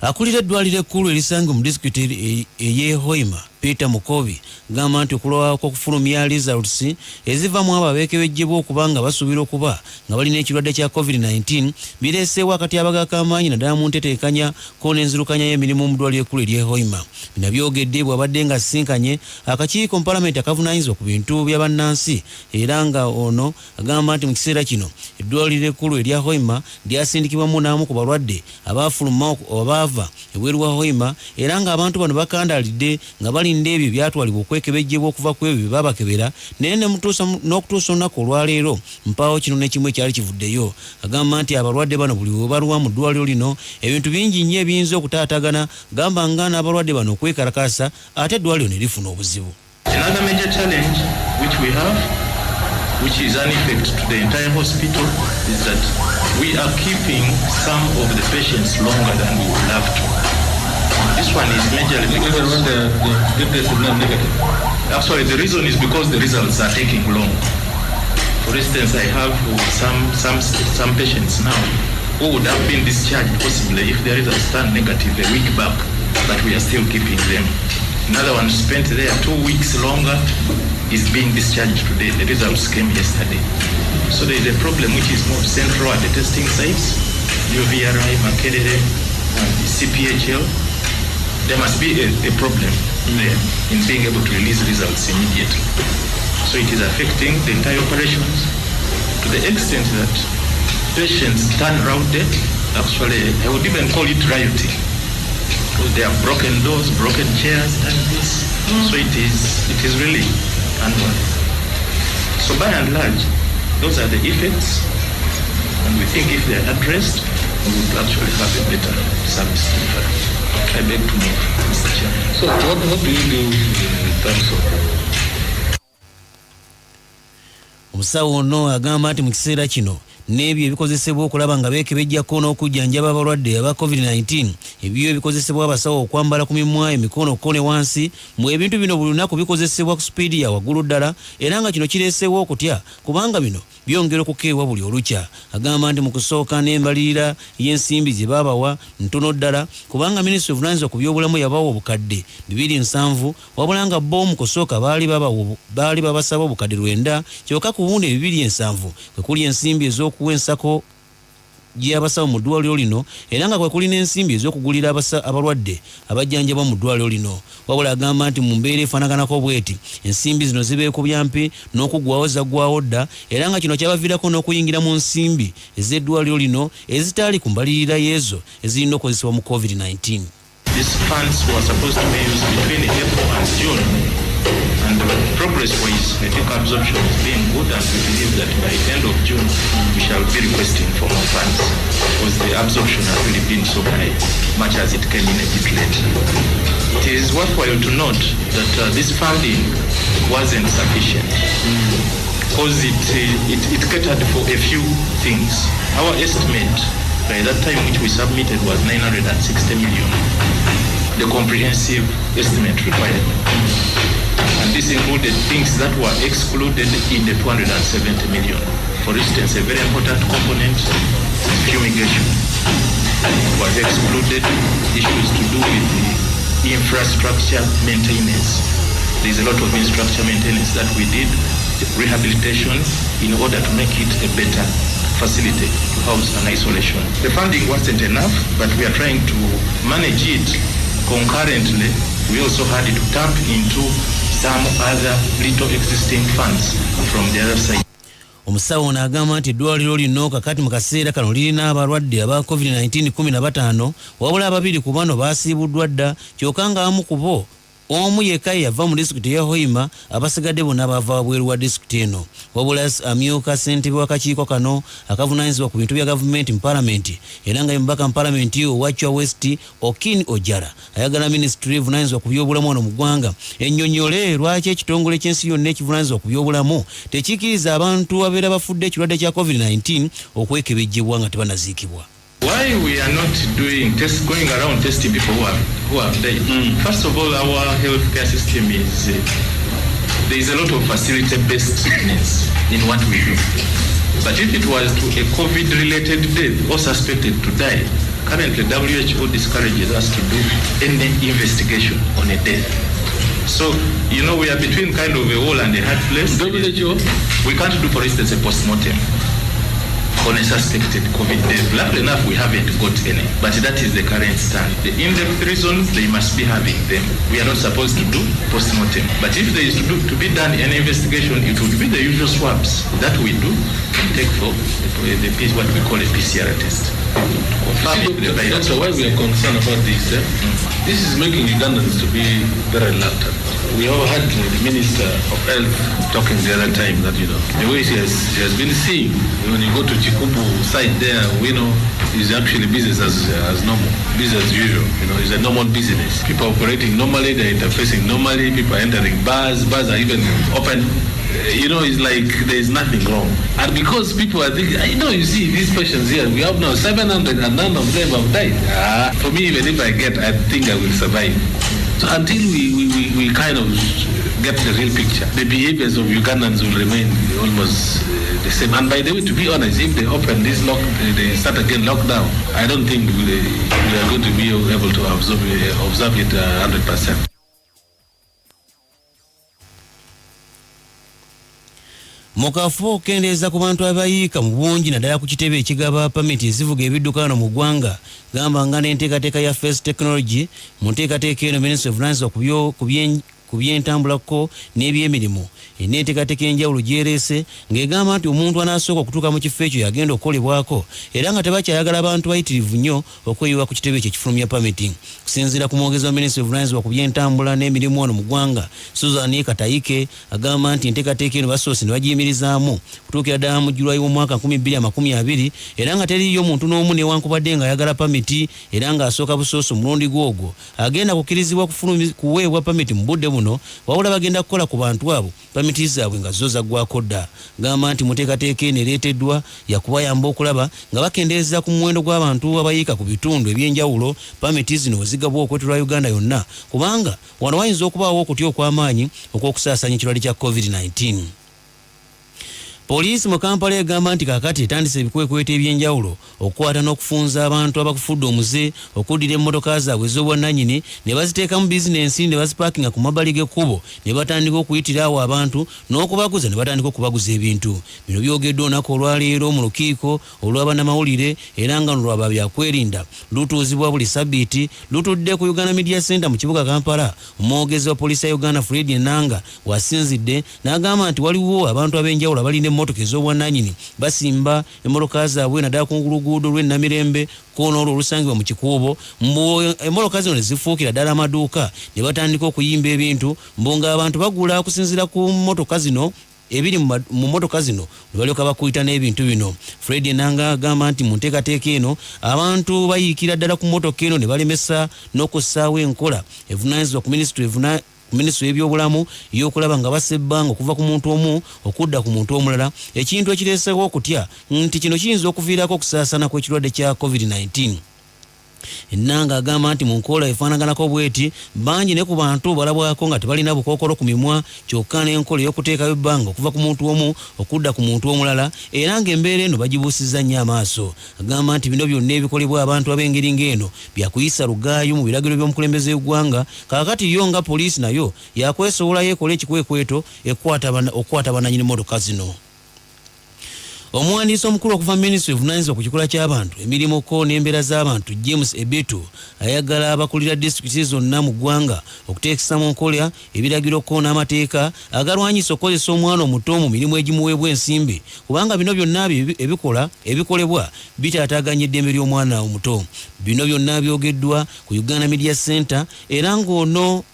Akulira eddwaliro ekkulu erisanga mu disitulikiti ey'e Hoima Peter Mukobi gamba nti okulwa kw'okufulumya results ezivamu abo abeekebejjebwa okubanga basuubira okuba nga balina ekirwadde kya COVID-19 bireeseewo akatyabaga k'amaanyi naddala mu nteteekanya ko n'enzirukanya y'emirimu mu ddwaliro ekkulu ery'e Hoima. Bino byogedde bw'abadde nga asinkanye akakiiko mu Paalamenti akavunaanyizibwa ku bintu bya bannansi era nga ono agamba nti mu kiseera kino eddwaliro ekkulu erya Hoima lyasindikibwamu n'amu ku balwadde abaafuluma abaava ebweru wa Hoima era ng'abantu bano bakandaalidde nga balinda ebyo byatwalibwa okwekebejjebwa okuva ku ebyo bye babakebera naye n'okutuusa olunaku olwaleero mpaawo kino ne kimu ekyali kivuddeyo. Agamba nti abalwadde bano buli we balwa mu ddwaliro lino ebintu bingi nnyo ebiyinza okutaatagana gamba nga n'abalwadde bano okwekalakaasa ate eddwaliro ne lifuna obuzibu. Another major challenge which we have, which is an effect to the entire hospital, is that we are keeping some of the patients longer than we would love to. This one is majorly because when the test is not negative. Actually, the reason is because the results are taking long. For instance, I have some patients now who would have been discharged possibly if the results turned negative a week back, but we are still keeping them. Another one spent there 2 weeks longer is being discharged today. The results came yesterday. So there is a problem which is more central at the testing sites, UVRI, Makerere, and CPHL. There must be a problem there in being able to release results immediately. So it is affecting the entire operations to the extent that patients turn around it. Actually, I would even call it rioting. They have broken doors, broken chairs, and this. So it is really unworthy. So by and large, those are the effects, and we think if they are addressed, we would actually have a better service delivery. I beg to move, Mr. Chairman. So what do you do in terms of... Omusawo ono agamba nti mu kiseera kino n'ebyo ebikozesebwa okulaba nga beekebejjako n'okujjanjaba abalwadde aba COVID-19 ebyo ebikozesebwa abasawo okwambala ku mimwa emikono ko ne wansi mu ebintu bino buli lunaku bikozesebwa ku sipiidi ya waggulu ddala era nga kino kireeseewo okutya kubanga bino byongera okukeewa buli olukya. Agamba nti mu kusooka n'embalirira y'ensimbi gye baabawa ntono ddala kubanga minisitule evunaanyizibwa ku byobulamu yabawa obukadde 270 wabula nga bo mu kusooka baali babasaba obukadde 9 kyokka ku buwunde 270 kwe kuli ensimbi ez'okuwa ensako gy'abasawo mu ddwaliro lino era nga kwe kuli n'ensimbi ez'okugulira abalwadde abajjanjabwa mu ddwaliro lino. Wabula agamba nti mu mbeera efaanaganako bweti ensimbi zino zibeekubya mpi n'okugwawo zaggwawo dda era nga kino kyabaviirako n'okuyingira mu nsimbi ez'eddwaliro lino ezitaali ku mbalirira y'ezo ezirina okukozesebwa mu COVID-19. These funds were supposed to be used between April and June, and progress-wise, I think absorption is being good, and we believe that by the end of June, we shall be requesting for more funds, because the absorption has really been so high, much as it came in a bit late. It is worthwhile to note that this funding wasn't sufficient, because it catered for a few things. Our estimate by that time which we submitted was 960 million, the comprehensive estimate required. And this included things that were excluded in the 270 million. For instance, a very important component, fumigation, was excluded. Issues to do with the infrastructure maintenance. There's a lot of infrastructure maintenance that we did, rehabilitation, in order to make it a better facility to house an isolation. The funding wasn't enough, but we are trying to manage it concurrently. We also had to tap into some other little existing funds from the other side. Omusawo n'agamba nti eddwaliro lino kakati mu kaseera kano lirina abalwadde aba COVID-19 15 wabula ababiri ku bano baasiibuddwa dda kyokka nga amu ku bo omu yekka yava mu disitulikiti ya Hoima abasigadde bonna bava wabweru wa disitulikiti eno. Wabula amyuka ssentebe w'akakiiko kano akavunaanyizibwa ku bintu bya gavumenti mu Paalamenti era nga mubaka mu Paalamenti owachwa West Okin Ojara ayagala minisitule evunaanyizibwa ku byobulamu wano mu ggwanga ennyonnyole lwaki ekitongole cy'ensi yonna ekivunaanyizibwa ku byobulamu tekikkiriza abantu abeera bafudde ekirwadde kya COVID-19 okwekebejjebwa nga tebanaziikibwa. Why we are not going around testing people who have died? First of all, our healthcare system is there is a lot of facility-based needs in what we do. But if it was to a COVID-related death or suspected to die, currently WHO discourages us to do any investigation on a death. So, we are between kind of a wall and a hard place. WHO? We can't do, for instance, a post-mortem on a suspected COVID death. Luckily enough, we haven't got any, but that is the current stand. The in-depth reasons, they must be having them. We are not supposed to do post-mortem. But if there is to be done an investigation, it would be the usual swabs that we do and take for what we call a PCR test. That's why we are concerned about this. This is making Ugandans to be very reluctant. We all had the Minister of Health talking the other time that, the way she has been seeing, when you go to Chikubu site there, is actually business as normal, business as usual. It's a normal business. People operating normally, they're interfacing normally, people are entering bars are even open. It's like there's nothing wrong. And because people are thinking, you see these patients here, we have now 700 and none of them have died. For me, even if I think I will survive. So until we kind of get the real picture, the behaviors of Ugandans will remain almost the same. And by the way, to be honest, if they open this they start again lockdown, I don't think we are going to be able to observe it 100%. Mukafu okendeeza ku bantu abayiika mu bungi naddala ku kitebe ekigaba pamiti ezivuga ebiddukano mu ggwanga gamba nga n'enteekateeka ya First Technology mu nteekateeka eno Ministry of Lands ku byentambulako n'ebyemirimu enteekateeka enjawulo gyereese ng'egamba nti omuntu anaasooka okutuuka mu kifo ekyo yagenda okukolebwako era nga tebakyayagala abantu bayitirivu nnyo okweyiwa ku kitebe ekyo ekifulumya pamiti. Kusinziira ku mwogezi wa Ministry of Lands ku byentambula n'emirimu wano mu ggwanga Susan Katayike agamba nti enteekateeka eno basoose ne bagiyimirizaamu kutuukira ddala mu Julayi w'omwaka 2020 era nga teriyo muntu n'omu newankubadde ng'ayagala pamiti era ng'asooka busoosi omulundi gw'ogwo agenda kukkirizibwa kuweebwa pamiti mu budde buno wabula bagenda kukola ku bantu abo pamiti zaabwe nga zo zaggwako dda. Gamba nti muteekateeka eno ereeteddwa yakubayamba okulaba nga bakendeeza ku muwendo gw'abantu abayiika ku bitundu ebyenjawulo pamiti zino wezigabwa okwetolwa Uganda yonna kubanga wano wayinza okubaawo okutya okw'amaanyi okw'okusaasanya ekirwadde kya COVID-19. Poliisi mu Kampala egamba nti kaakati etandise ebikwekweto ebyenjawulo okukwata n'okufunza abantu abakufudde omuze okuddira emmotoka zaabwe ez'obwannannyini ne baziteeka mu bizinensi ne bazipaakinga ku mabbali g'ekkubo ne batandika okuyitira awo abantu n'okubaguza ne batandika okubaguza ebintu. Bino byogeddwa olunaku olwaleero mu lukiiko olw'abannamawulire era nga lwaba byakwerinda lutuuzibwa buli sabbiiti lutudde ku Uganda Media Center mu kibuga Kampala. Omwogezi wa poliisi ya Uganda Fred Enanga wasinzidde n'agamba nti waliwo abantu ab'enjawulo abalina emmotoka ez'obwannannyini basimba emmotoka zaabwe naddala ku luguudo lw'Ennamirembe koona olwo olusangibwa mu Kikuubo emmotoka zino ne zifuukira ddala amaduuka ne batandika okuyimba ebintu mbonga abantu bagula kusinziira ku mmotoka zino ebiri mu mmotoka zino ne balyoka bakuyita n'ebintu bino. Fred Enanga agamba nti mu nteekateeka eno abantu bayiikira ddala ku mmotoka eno ne balemesa n'okussaawo enkola evunaanyizibwa ku minisitule y'ebyobulamu y'okulaba nga bassa ebbanga okuva ku muntu omu okudda ku muntu omulala ekintu ekireesewo okutya nti kino kiyinza okuviirako okusaasaana kw'ekirwadde kya COVID-19. Enanga agamba nti mu nkola efaanaganako bweti bangi ne ku bantu balabwako nga tebalina bukookolo ku mimwa kyokka n'enkola ey'okuteekayo ebbanga okuva ku muntu omu okudda ku muntu omulala era ng'embeera eno bagibuusizza nnyo amaaso. Agamba nti bino byonna ebikolebwa abantu ab'engeri ng'eno byakuyisa lugaayo mu biragiro by'omukulembeze w'eggwanga kaakati yo nga poliisi nayo yakwesobola yeekola ekikwekweto okukwata bannannyini mmotoka zino. Omuwandiisi omukulu okuva Ministry of Lands ku kikula ky'abantu emirimu ko n'embeera z'abantu James Ebetu ayagala abakulira disitulikiti zonna mu ggwanga okuteekesa mu nkola ebiragiro ko n'amateeka agalwanyisa okukozesa omwana omuto mu mirimu egimuweebwa ensimbi kubanga bino byonna ebikolebwa bitaataaganya eddembe ly'omwana omuto. Bino byonna byogeddwa ku Uganda Media Center era ng'ono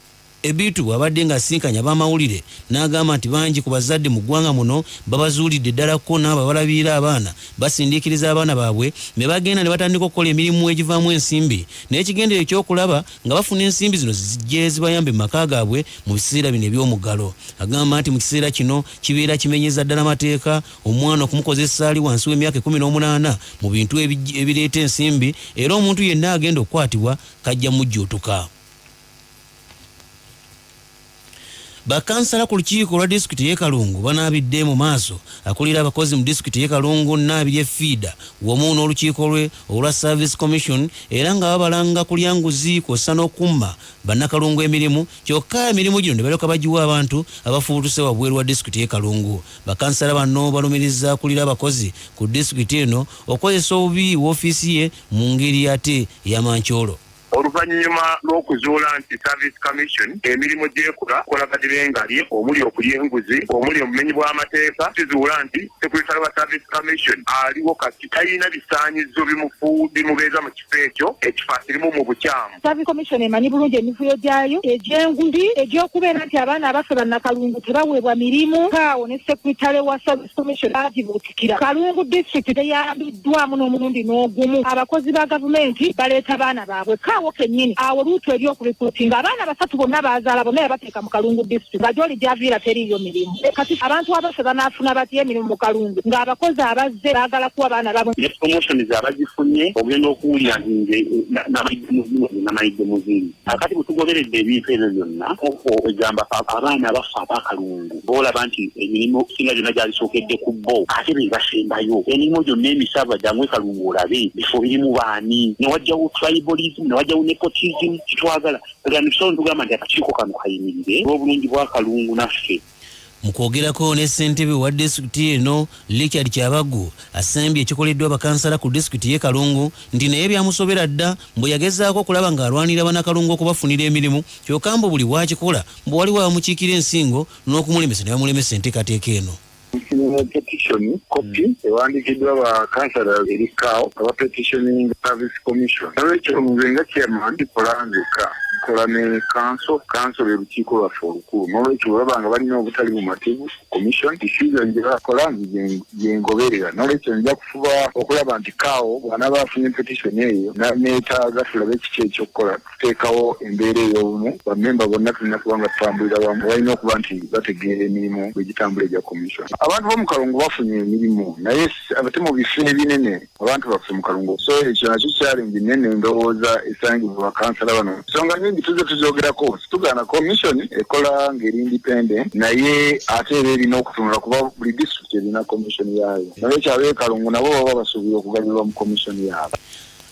Ebitu abadde nga asinkanya b'amawulire n'agamba nti bangi ku bazadde mu ggwanga muno babazuulidde ddala ko n'abo balabiira abaana basindiikiriza abaana baabwe ne bagenda ne batandika okukola emirimu egivaamu ensimbi n'ekigendero ekyokulaba nga bafuna ensimbi zino zijje zibayambe mu maka gaabwe mu biseera bino eby'omuggalo. Agamba nti mu kiseera kino kibeera kimenyeza ddala amateeka omwana okumukozesa ali wansi w'emyaka 18 mu bintu ebireeta ensimbi era omuntu yenna agenda okukwatibwa kajja mujjuutuka. Bakansala ku lukiiko lwa disitulikiti y'e Kalungu banaabidde mu maaso akulira abakozi mu disitulikiti y'e Kalungu Naabirye Feeder wamu n'olukiiko lwe olwa Service Commission era nga babalanga kulya nguzi kw'ossa n'okumma bannakalungu emirimu kyokka emirimu gino ne balyoka bagiwa abantu abafuutuse wabweru wa disitulikiti y'e Kalungu. Bakansala bano balumiriza akulira abakozi ku disitulikiti eno okozesa obubi woofiisi ye mu ngeri ate ey'amankyolo. Oluvannyuma lw'okuzuula nti Service Commission emirimu gy'ekola kolaganye ngali omuli okulya enguzi omuli obumenyi bw'amateeka kizuula nti Secretary wa Service Commission aliwo kati talina bisaanyizo bimubeeza mu kifo ekyo ekifo kirimu mu bukyamu. Service Commission emanyi bulungi emivuyo gyayo egy'enguzi egy'okubeera nti abaana abaffe bannakalungu tebaweebwa mirimu kaawo ne Secretary wa Service Commission agibuutikira. Kalungu District teyambiddwamu n'omulundi n'ogumu. Abakozi ba gavumenti baleeta baana baabwe kenyini awo luutu ery'okuripootinga abaana basatu bonna bazaala bonna yabateeka mu Kalungu District nga gy'oli gy'aviira teriiyo mirimu. Kati abantu abaffe banaafuna batya emirimu mu Kalungu ng'abakozi abazze baagala kuwa baana baabwe. Ne promotions abagifunye ogenda okuwulira nze namayidde muziri akati bwetugoberedde ebintu ebyo byonna egamba abaana abaffe abakalungu boolaba nti emirimu okusinga gyonna gyalisookedde ku bo ate be basembayo emirimu gyonna emisava gyangwe Kalungu olabe bifo birimu baani ne wajjawo tribalism ne wajjawo nepotism kitwagala era nitusolo tugamba nti akakiiko kano kayimirire olw'obulungi bwa Kalungu naffe. Mu kwogerako ne ssentebe wa disitulikiti eno Richard Kyabagu asembye ekikoleddwa bakansala ku disitulikiti y'e Kalungu nti naye byamusobera dda mbu yagezaako okulaba ng'alwanira bannakalungu okubafunira emirimu kyokka mbu buli bw'akikola mbu waliwo abamukiikira ensingo n'okumulemesa ne bamulemesa enteekateeka eno. Petition copy ewandikiddwa bakansala eri KAO aba petitioning Service Commission. Nolwekyo nze nga chairman kolanzeka kola ne council y'olukiiko lwaffe olukulu nolwekyo olaba nga balina obutali bumativu commission decision gye bakola gyengoberera nolwekyo nja kufuba okulaba nti KAO bw'anaaba afunye petition eyo neetaaga tulabe kiki ekyokukola tuteekawo embeera ey'obumu bammemba bonna tulina kuba nga tutambulira wamu balina okuba nti bategeera emirimu bwegitambula egya commission. Abantu b'omu Kalungu bafunye emirimu naye ate mu bifo ebinene abantu baffe mu Kalungu so ekyo nakyo challenge nene ndowooza esangibwa bakansala bano nsonga nyingi tuze tuzogerako situgaana commission ekola ngeri independent naye ate era erina okutunula kuba buli district erina commission yaayo nolwekyo ab'e Kalungu nabo baba basuubira okuganyulwa mu commission yaabwe.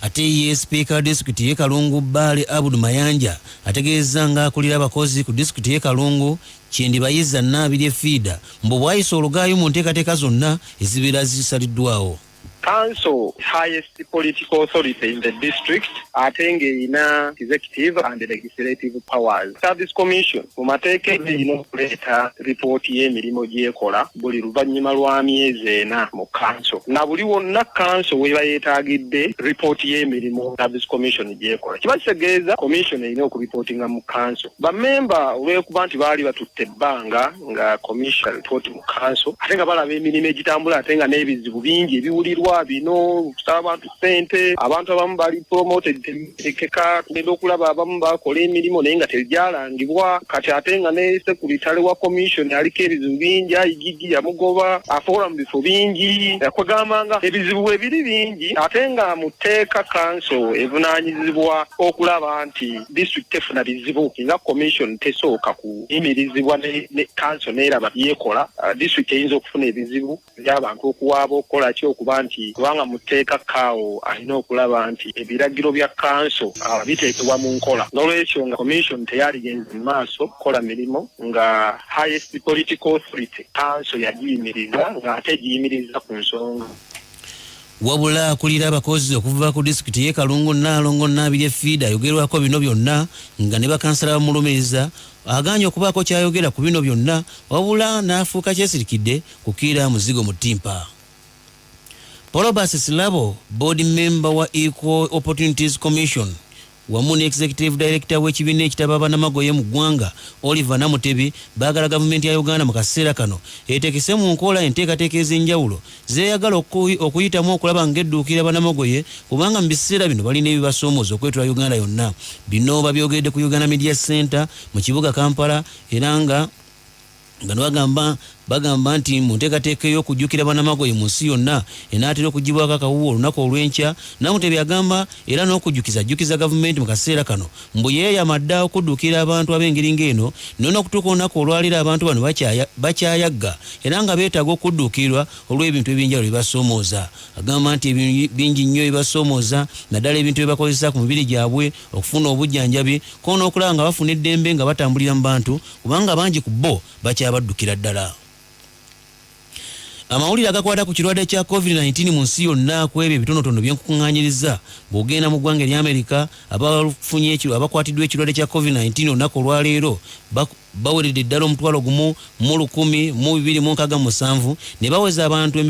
Ate ye Speaker disitulikiti y'e Kalungu Baale Abudu Mayanja ategeeza nga akulira abakozi ku disitulikiti y'e Kalungu Kyendibayiza Naabirye Feeder mbu bwayisa olugaayo mu nteekateeka zonna ezibeera zisaliddwawo. Council highest political authority in the district atenge ina executive and legislative powers. Service Commission mumateeka erina okuleeta ripooti y'emirimu gy'ekola buli luvannyuma lwa myezi ena mu council na buli wonna council weba yeetaagidde ripooti y'emirimu Service Commission gy'ekola kiba kitegeeza commission erina okuripootinga mu council. Bammemba olw'ekuba nti baali batutte ebbanga nga commission ripooti mu council ate nga balaba emirimu egitambula ate nga n'ebizibu bingi ebiwulirwa bino kusaba abantu ssente abantu abamu bali promoted ekeka tugenda okulaba abamu bakola emirimu naye nga tebyalangibwa kati ate nga ne sekuritale wa commission aliko ebizibu bingi ayigigi yamugoba afuula mu bifo bingi yakwegamba nga ebizibu ebiri bingi ate nga mu tteeka council evunaanyizibwa okulaba nti district efuna bizibu nga commission tesooka kuyimirizibwa ne council neeraba yeekola district eyinza okufuna ebizibu by'abantu okuwaaba okukola ki okuba nti kubanga muteeka KAO alina okulaba nti ebiragiro bya council biteekebwa mu nkola n'olwekyo nga commission teyaligenze mu maaso kukola mirimu nga highest political authority council yagiyimiriza ng'ate giyimiriza ku nsonga. Wabula akulira abakozi okuva ku disitulikiti y'e Kalungu Naalongo Naabirye Feeder ayogerwako bino byonna nga ne bakansala bamulumiriza aganye okubaako kyayogera ku bino byonna wabula n'afuuka kyesirikidde kukiira muzigo mu ttimpa. Polobas Silabo, board member wa Equal Opportunities Commission, wamu ne executive director w'ekibiina ekitaba bannamagoye mu ggwanga Oliver Namutebi baagala gavumenti ya Uganda mu kaseera kano eteekese mu nkola enteekateeka ez'enjawulo zeeyagala okuyitamu okulaba ng'edduukira bannamagoye kubanga mu biseera bino balina ebibasoomooza okwetula Uganda yonna. Bino babyogedde ku Uganda Media Center mu kibuga Kampala era nga ne bagamba bagamba nti mu nteekateeka y'okujjukira bannamagoye mu nsi yonna enaatera okugibwako akawuwo olunaku olw'enkya. Namutebi agamba era n'okujjukiza gavumenti mu kaseera kano mbu yeeyamadde okudduukira abantu ab'engeri ng'eno n'okutuuka olunaku olwaliro abantu bano bakyayagga era nga beetaaga okudduukirwa olw'ebintu ebyenjawulo ebibasoomooza. Agamba nti bingi nnyo ebibasoomooza naddala ebintu ebibakozesa ku mibiri gyabwe okufuna obujjanjabi ko n'okulaba nga bafuna eddembe nga batambulira mu bantu kubanga bangi ku bo bakyabaddukira ddala. Amawulire agakwata ku kirwadde kya COVID-19 mu nsi yonna ku ebyo ebitonotono byenkukuŋŋaanyiriza bw'ogenda mu ggwanga erya Amerika abakwatiddwa ekirwadde kya COVID-19 olunaku olwaleero baweredde ddala 1,127 ne baweza abantu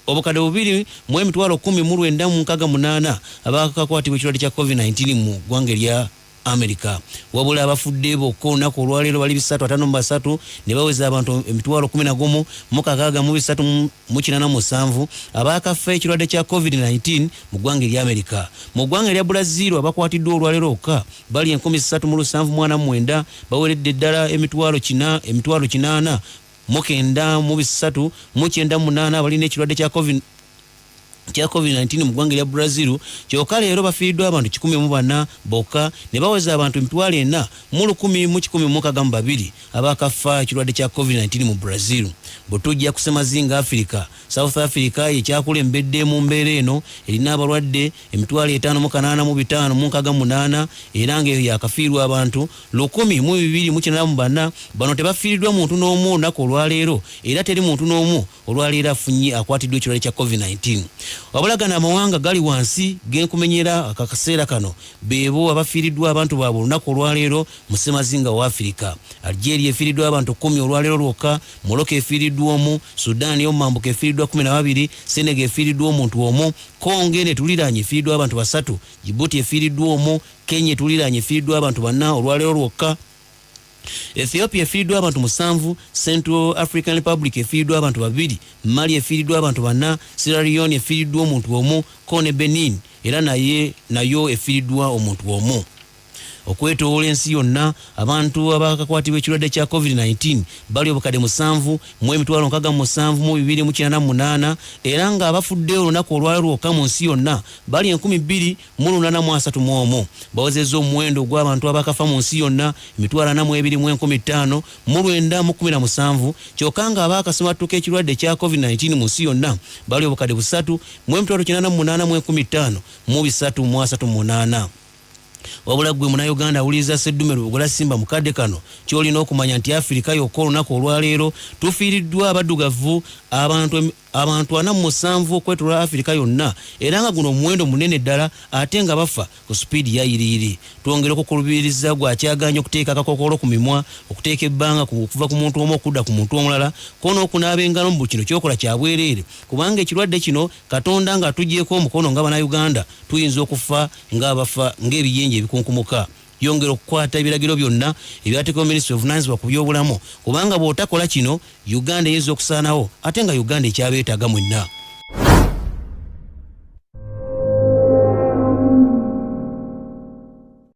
obukadde 2,11968 abakakwatibwa ekirwadde kya COVID-19 mu ggwanga erya Amerika. Wabula abafudde bokka olunaku olwaleero bali 353 ne baweza abantu 11,387 abakafa ekirwadde kya COVID-19 mu ggwanga erya Amerika. Mu ggwanga erya Brazil abakwatiddwa olwaleero okka bali 3,749 baweredde ddala 8,900 mu 398 balina ekirwadde kya COVID-19 mu ggwanga erya Brazil. Kyokka leero bafiiriddwa abantu 104 bokka ne baweza abantu 4,162 abakafa ekirwadde kya COVID-19 mu Brazil. Bwetujja kusemazinga Africa, South Africa yekyakulembedde mu mbeera eno erina abalwadde 5,858 era nga yakafiirwa abantu 1,294. Bano tebafiiriddwa muntu n'omu olunaku olwaleero era teri muntu n'omu olwaleero afunye akwatiddwa ekirwadde kya COVID-19. Wabulagana amawanga gali wansi genkumenyera akaseera kano beebo abafiiriddwa abantu baabwe olunaku olwaleero mu ssemazinga wa Africa. Algeria efiiriddwa abantu 10 olwaleero lwokka, Morocco efiiriddwa omu, Sudan y'omumambuka efiiriddwa 12, Senegal efiiriddwa omuntu omu, Congo etuliraanye efiiriddwa abantu 3, Djibouti efiiriddwa omu, Kenya etuliraanye efiiriddwa abantu 4 olwaleero lwokka, Ethiopia efiiriddwa abantu 7, Central African Republic efiiriddwa abantu 2, Mali efiiriddwa abantu 4, Sierra Leone efiiriddwa omuntu omu, Kone Benin era nayo efiiriddwa omuntu omu. Okwetoola ensi yonna abantu abakakwatibwa ekirwadde kya COVID-19 bali obukadde 7,672,298 era nga abafudde olunaku olwaleero lwokka mu nsi yonna bali 2,831. Bawezezza omuwendo gw'abantu abakafa mu nsi yonna 42,517 kyokka nga abakasematuka ekirwadde kya COVID-19 mu nsi yonna bali obukadde 3,98,338. Wabula gwe Munnayuganda awuliriza Sseddume Lubugola Simba mukadde kano kyolina okumanya nti Afrika yokka olunaku olwaleero tufiiriddwa abaddugavu abantu 47 okwetoloola Afrika yonna era nga guno omuwendo munene ddala ate nga bafa ku sipiidi ya yiriiri. Twongera okukulubiriza gwakyaganya okuteeka akakokolo ku mimwa, okuteeka ebbanga okuva ku muntu omu okudda ku muntu omulala ko n'okunaaba engalo mu kino kyokola kya bwereere kubanga ekirwadde kino Katonda nga tugyeko omukono nga Bannayuganda tuyinza okufa ng'abafa ng'ebiyenje ebikunkumuka. Yongera okukwata ebiragiro byonna ebyateekebwa Ministry of Nansibwa ku byobulamu kubanga bw'otakola kino Uganda eyinza okusaanawo ate nga Uganda ekyabeetaaga mwenna.